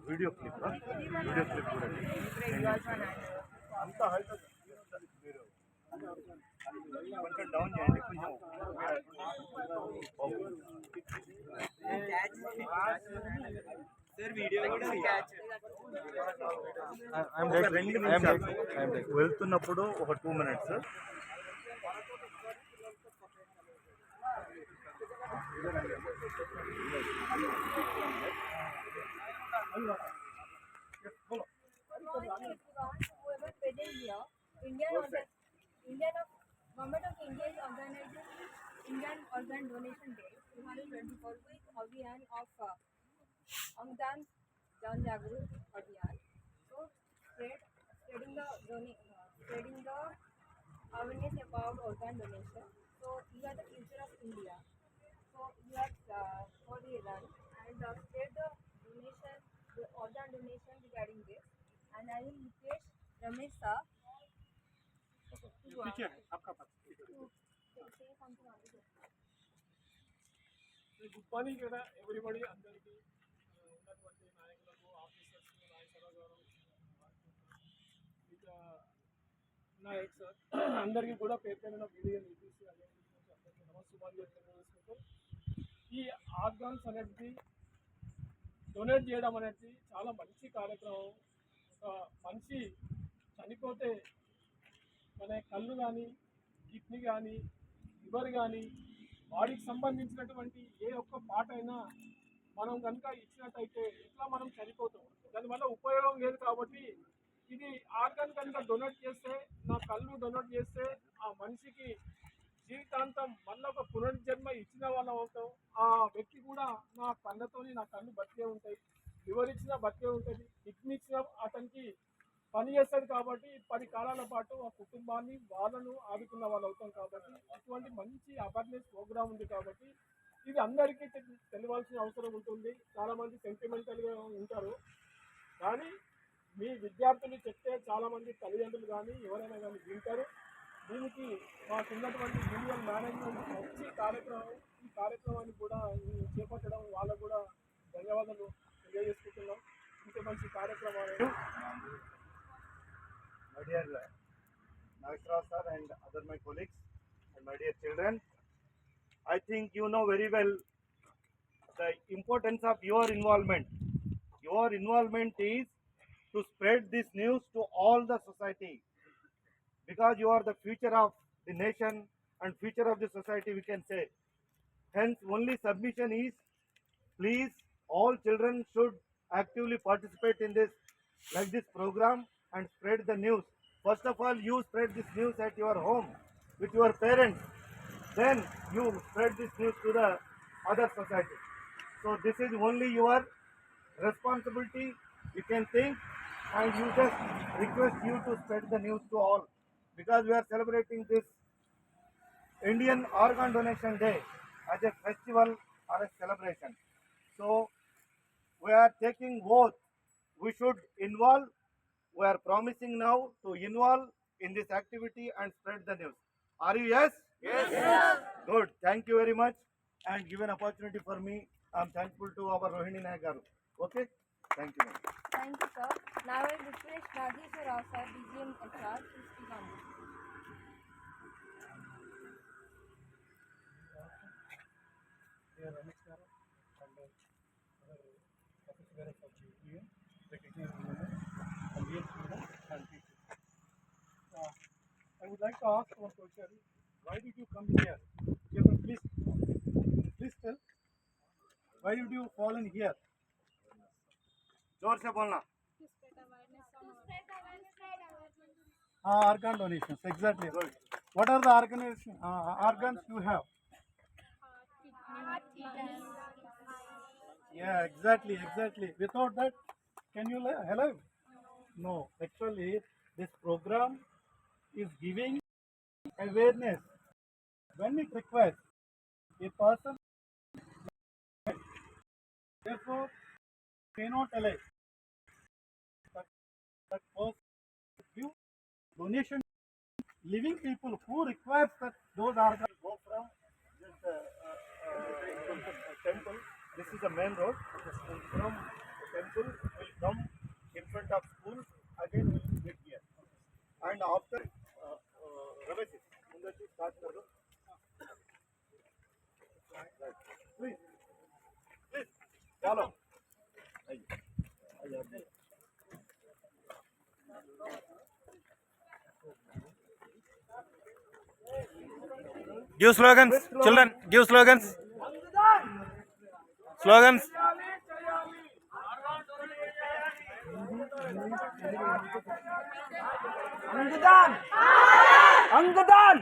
Video clip కూడా అంత height మీరు కొంచెం డౌన్ చేయండి కొంచెం వెళ్తున్నప్పుడు ఒక 2 minutes Government of India is organizing Indian Organ Donation Day 2024 with Abhiyan of Angdan Jan Jagrut Abhiyan. So spreading the awareness about organ donation. So you are the future of India. So you are for the run and spread the donation, the organ donation regarding this. And I will request Ramesh sir. पीछे आपका पास good morning కదా everybody అందరికీ ఉన్నటువంటి నాయకులకు officers నాయకులు ఇంకా Naik sir అందరికీ కూడా పేరుపైన వీడియో చూసి అందరికీ నమస్కారాలు తెలియజేసుకుంటూ ఈ ఆర్గాన్స్ అనేది డొనేట్ చేయడం అనేది చాలా మంచి కార్యక్రమం. ఒక మనిషి చనిపోతే మన కళ్ళు కానీ కిడ్నీ కానీ లివర్ కానీ బాడీకి సంబంధించినటువంటి ఏ ఒక్క పార్ట్ అయినా మనం కనుక ఇచ్చినట్టయితే ఎట్లా మనం చనిపోతాం, దానివల్ల ఉపయోగం లేదు. కాబట్టి ఇది ఆర్గాన్ కనుక డొనేట్ చేస్తే, నా కళ్ళు డొనేట్ చేస్తే ఆ మనిషికి జీవితాంతం మళ్ళీ ఒక పునర్జన్మ ఇచ్చిన వాళ్ళం అవుతాం. ఆ వ్యక్తి కూడా నా కళ్ళతోని నా కళ్ళు బతికే ఉంటాయి, లివర్ ఇచ్చినా బతికే ఉంటుంది, కిడ్నీ ఇచ్చినా అతనికి పని చేస్తుంది. కాబట్టి 10 కాలాల పాటు ఆ కుటుంబాన్ని వాళ్ళను ఆదుకున్న వాళ్ళు అవుతాం. కాబట్టి ఇటువంటి మంచి అవేర్నెస్ ప్రోగ్రామ్ ఉంది. కాబట్టి ఇది అందరికీ తెలియాల్సిన అవసరం ఉంటుంది. చాలామంది సెంటిమెంటల్గా ఉంటారు, కానీ మీ విద్యార్థులు చెప్తే చాలామంది తల్లిదండ్రులు కానీ ఎవరైనా కానీ వింటారు. దీనికి మాకున్నటువంటి యూనియన్ మేనేజ్మెంట్ మంచి కార్యక్రమం. ఈ కార్యక్రమాన్ని కూడా చేపట్టడం వాళ్ళకు కూడా ధన్యవాదాలు తెలియజేసుకుంటున్నాం. ఇంత మంచి కార్యక్రమాలు. My dear Nagaraj sir and other my colleagues and my dear children, I think you know very well the importance of your involvement. Your involvement is to spread this news to all the society, because you are the future of the nation and future of the society, we can say. Hence, only submission is, please, all children should actively participate in this, like this program, and spread the news. First of all, you spread this news at your home with your parents. Then you spread this news to the other society. So this is only your responsibility. You can think, and you just request you to spread the news to all, because we are celebrating this Indian Organ Donation Day as a festival or a celebration. So we are taking oath. We should involve. We are promising now to involve in this activity and spread the news. Are you yes? Yes. Yes. Good. Thank you very much and give an opportunity for me. I am thankful to our Rohini Nayak garu. Okay? Thank you. Thank you, sir. Now I request Nageshwar Rao sir, DGM HR, to speak on this. Dear Ramesh sir and other officers of GPM, recognized women, and dear students and teachers. I would like to ask one question. Why did you come here? Children, please tell. Why did you fall in here? जोर से बोलना. Organ donations, exactly. Good. What are the organs you have? Yeah, exactly, exactly. Without that, can you hello? No, actually, this program is giving awareness when it requires a person. Therefore, cannot allow that, that person give donation. Living people who requires that those organs go from this temple. This is the main road. From the temple will come in front of school. Again, will get here. And after Ramesh, ముందొచ్చి start कर दो. Please, please, follow. Give slogans, children. Give slogans. Slogans. अंगदान अंगदान